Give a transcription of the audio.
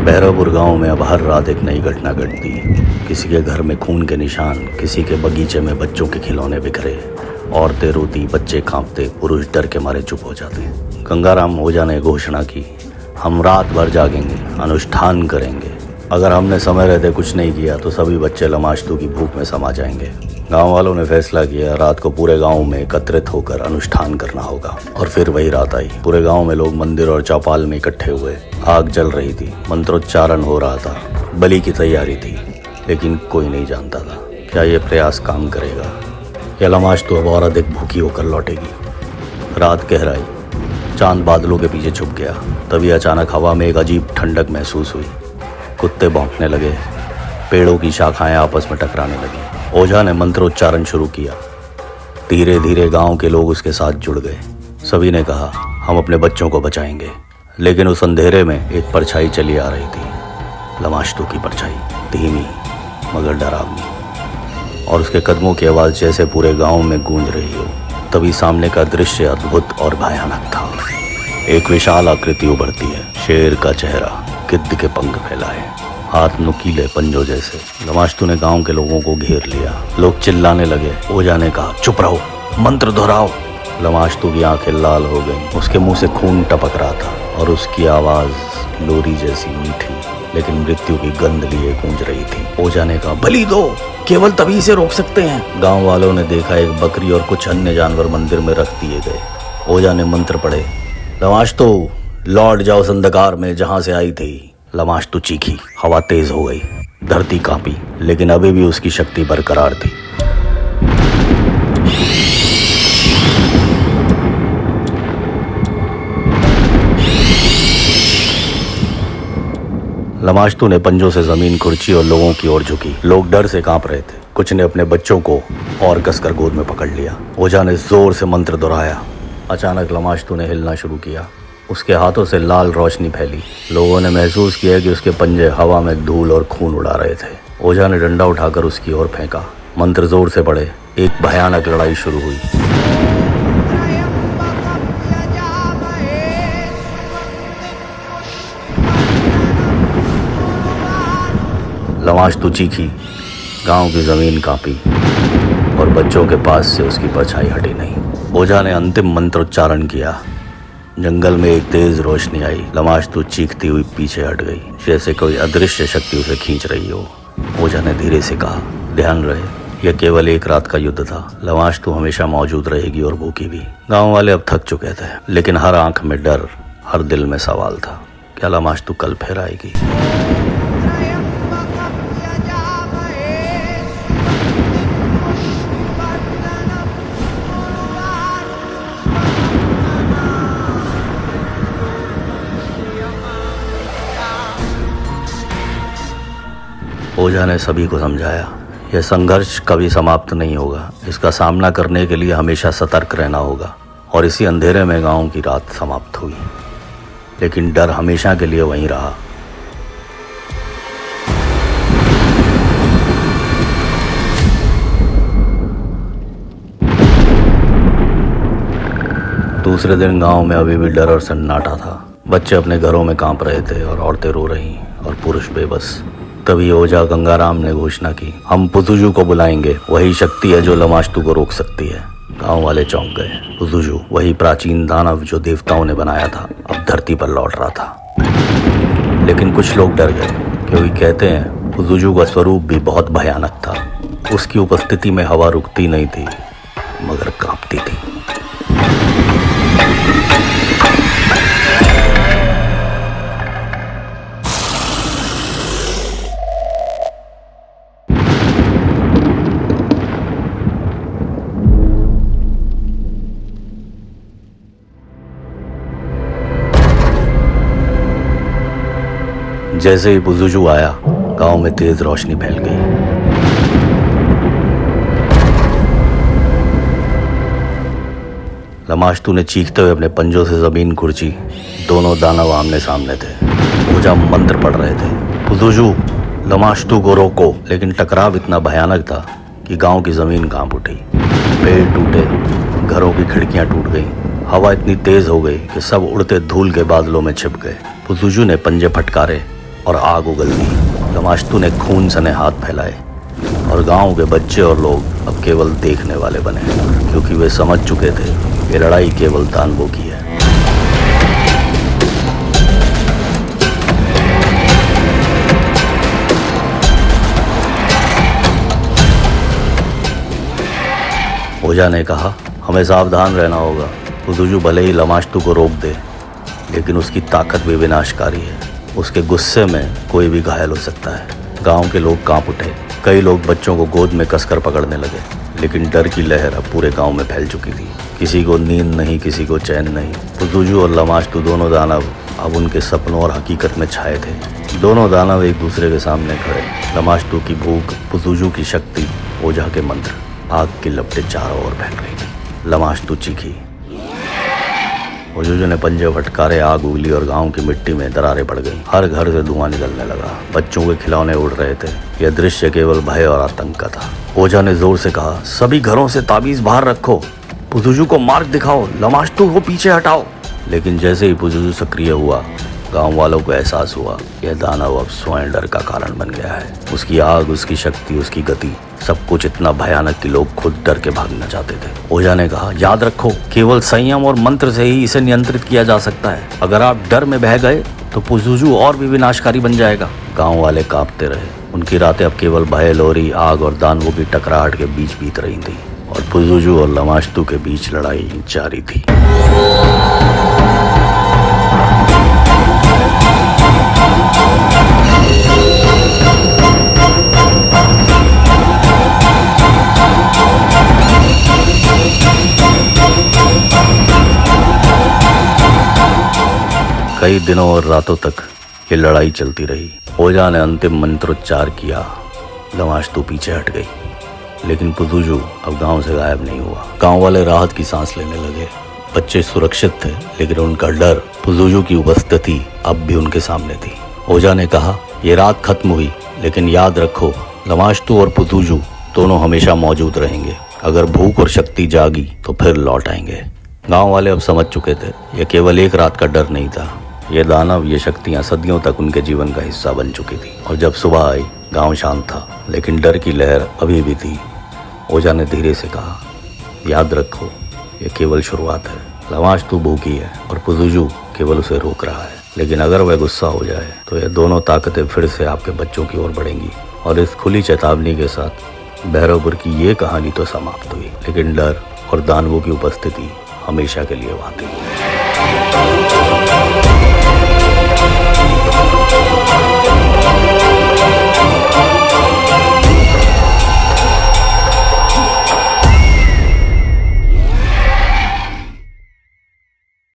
बहरापुर गांव में अब हर रात एक नई घटना घटती। किसी के घर में खून के निशान, किसी के बगीचे में बच्चों के खिलौने बिखरे, औरतें रोती, बच्चे कांपते, पुरुष डर के मारे चुप हो जाते। गंगाराम ओझा ने घोषणा की, हम रात भर जागेंगे, अनुष्ठान करेंगे। अगर हमने समय रहते कुछ नहीं किया तो सभी बच्चे लमाश्तू की भूख में समा जाएंगे। गांव वालों ने फैसला किया, रात को पूरे गांव में एकत्रित होकर अनुष्ठान करना होगा। और फिर वही रात आई। पूरे गांव में लोग मंदिर और चौपाल में इकट्ठे हुए। आग जल रही थी, मंत्रोच्चारण हो रहा था, बलि की तैयारी थी। लेकिन कोई नहीं जानता था क्या ये प्रयास काम करेगा या लमाश्तू अब और अधिक भूखी होकर लौटेगी। रात गहराई, चांद बादलों के पीछे छुप गया। तभी अचानक हवा में एक अजीब ठंडक महसूस हुई। कुत्ते भौंकने लगे, पेड़ों की शाखाएं आपस में टकराने लगी। ओझा ने मंत्रोच्चारण शुरू किया। धीरे धीरे गांव के लोग उसके साथ जुड़ गए। सभी ने कहा, हम अपने बच्चों को बचाएंगे। लेकिन उस अंधेरे में एक परछाई चली आ रही थी, लमाश्तू की परछाई, धीमी मगर डरावनी, और उसके कदमों की आवाज़ जैसे पूरे गांव में गूंज रही हो। तभी सामने का दृश्य अद्भुत और भयानक था। एक विशाल आकृति उभरती है, शेर का चेहरा, गिद्ध के पंख फैलाए, हाथ नुकीले पंजों जैसे। लमाश्तू ने गांव के लोगों को घेर लिया। लोग चिल्लाने लगे। ओझा ने कहा, चुप रहो, मंत्र दोहराओ। लमाश्तू की आंखें लाल हो गईं। उसके मुंह से खून टपक रहा था और उसकी आवाज़ लोरी जैसी मीठी लेकिन मृत्यु की गंध लिए गूंज रही थी। ओझा ने कहा, बलि दो, केवल तभी से रोक सकते हैं। गांव वालों ने देखा, एक बकरी और कुछ अन्य जानवर मंदिर में रख दिए गए। ओझा ने मंत्र पढ़े, लमाश्तू लौट जाओ उस अंधकार में जहां से आई थी। लमाश्तू चीखी, हवा तेज हो गई, धरती कांपी, लेकिन अभी भी उसकी शक्ति बरकरार थी। लमाश्तू ने पंजों से जमीन कुर्ची और लोगों की ओर झुकी। लोग डर से कांप रहे थे। कुछ ने अपने बच्चों को और कसकर गोद में पकड़ लिया। ओझा ने जोर से मंत्र दोहराया। अचानक लमाश्तू ने हिलना शुरू किया। उसके हाथों से लाल रोशनी फैली। लोगों ने महसूस किया कि उसके पंजे हवा में धूल और खून उड़ा रहे थे। ओझा ने डंडा उठाकर उसकी ओर फेंका। मंत्र जोर से पढ़े। एक भयानक लड़ाई शुरू हुई। लमाश्तू चीखी, गांव की जमीन कांपी और बच्चों के पास से उसकी परछाई हटी नहीं। ओझा ने अंतिम मंत्रोच्चारण किया। जंगल में एक तेज रोशनी आई। लमाश्तू चीखती हुई पीछे हट गई, जैसे कोई अदृश्य शक्ति उसे खींच रही हो। ओझा ने धीरे से कहा, ध्यान रहे, यह केवल एक रात का युद्ध था। लमाश्तू हमेशा मौजूद रहेगी और भूखी भी। गांव वाले अब थक चुके थे, लेकिन हर आंख में डर, हर दिल में सवाल था, क्या लमाश्तू कल फिर आएगी? ओझा ने सभी को समझाया, यह संघर्ष कभी समाप्त नहीं होगा। इसका सामना करने के लिए हमेशा सतर्क रहना होगा। और इसी अंधेरे में गांव की रात समाप्त हुई, लेकिन डर हमेशा के लिए वहीं रहा। दूसरे दिन गांव में अभी भी डर और सन्नाटा था। बच्चे अपने घरों में कांप रहे थे और औरतें रो रही और पुरुष बेबस। तभी ओझा गंगाराम ने घोषणा की, हम पुतुजू को बुलाएंगे। वही शक्ति है जो लमाश्तू को रोक सकती है। गांव वाले चौंक गए। पुतुजू, वही प्राचीन दानव जो देवताओं ने बनाया था, अब धरती पर लौट रहा था। लेकिन कुछ लोग डर गए, क्योंकि कहते हैं पुतुजू का स्वरूप भी बहुत भयानक था। उसकी उपस्थिति में हवा रुकती नहीं थी, मगर कांपती थी। जैसे ही पुतुजू आया, गांव में तेज रोशनी फैल गई। लमाश्तू ने चीखते हुए अपने पंजों से जमीन कुर्ची। दोनों दानव आमने सामने थे। ओझा मंत्र पढ़ रहे थे, पुतुजू लमाश्तू को रोको। लेकिन टकराव इतना भयानक था कि गांव की जमीन कांप उठी। पेड़ टूटे, घरों की खिड़कियां टूट गईं। हवा इतनी तेज हो गई कि सब उड़ते धूल के बादलों में छिप गए। पुतुजू ने पंजे फटकारे, और आग उगल दी। लमाश्तू ने खून सने हाथ फैलाए और गांव के बच्चे और लोग अब केवल देखने वाले बने, क्योंकि वे समझ चुके थे ये लड़ाई केवल दानवों की है। ओझा ने कहा, हमें सावधान रहना होगा। पुदुजू भले ही लमाश्तू को रोक दे, लेकिन उसकी ताकत भी विनाशकारी है। उसके गुस्से में कोई भी घायल हो सकता है। गांव के लोग कांप उठे। कई लोग बच्चों को गोद में कसकर पकड़ने लगे, लेकिन डर की लहर अब पूरे गांव में फैल चुकी थी। किसी को नींद नहीं, किसी को चैन नहीं। पुदुजू और लमाश्तू दोनों दानव अब उनके सपनों और हकीकत में छाए थे। दोनों दानव एक दूसरे के सामने खड़े। लमाश्तू की भूख, पुदुजू की शक्ति, ओझा के मंत्र। आग की लपटें चारों ओर फैल रही थी। लमाश्तू चीखी। ओझा ने पंजे फटकारे, आग उगली और गांव की मिट्टी में दरारें पड़ गईं। हर घर से धुआं निकलने लगा। बच्चों के खिलौने उड़ रहे थे। यह दृश्य केवल भय और आतंक का था। ओझा ने जोर से कहा, सभी घरों से ताबीज बाहर रखो, पुदुजू को मार्ग दिखाओ, लमाश्तू को पीछे हटाओ। लेकिन जैसे ही पुदुजू सक्रिय हुआ, गांव वालों को एहसास हुआ यह दानव अब स्वयं डर का कारण बन गया है। उसकी आग, उसकी शक्ति, उसकी गति, सब कुछ इतना भयानक कि लोग खुद डर के भागना चाहते थे। ओझा ने कहा, याद रखो, केवल संयम और मंत्र से ही इसे नियंत्रित किया जा सकता है। अगर आप डर में बह गए तो पुदुजू और भी विनाशकारी बन जाएगा। गांव वाले कांपते रहे। उनकी रातें अब केवल भय, लोरी, आग और दानवों की टकराहट के बीच बीत रही थी और पुदुजू और लमाश्तू के बीच लड़ाई जारी थी। कई दिनों और रातों तक ये लड़ाई चलती रही। ओझा ने अंतिम मंत्रोच्चार किया। लमाश्तू पीछे हट गई, लेकिन पुदुजू अब गांव से गायब नहीं हुआ। गांव वाले राहत की सांस लेने लगे। बच्चे सुरक्षित थे, लेकिन उनका डर, पुदुजू की उपस्थिति अब भी उनके सामने थी। ओझा ने कहा, ये रात खत्म हुई, लेकिन याद रखो, लमाश्तू और पुदुजू दोनों हमेशा मौजूद रहेंगे। अगर भूख और शक्ति जागी तो फिर लौट आएंगे। गांव वाले अब समझ चुके थे यह केवल एक रात का डर नहीं था। ये दानव, ये शक्तियां सदियों तक उनके जीवन का हिस्सा बन चुकी थी। और जब सुबह आई, गांव शांत था, लेकिन डर की लहर अभी भी थी। ओझा ने धीरे से कहा, याद रखो, ये केवल शुरुआत है। लमाश्तू भूखी है और पुदुजू केवल उसे रोक रहा है, लेकिन अगर वह गुस्सा हो जाए तो ये दोनों ताकतें फिर से आपके बच्चों की ओर बढ़ेंगी। और इस खुली चेतावनी के साथ भैरवपुर की ये कहानी तो समाप्त हुई, लेकिन डर और दानवों की उपस्थिति हमेशा के लिए वहां थी।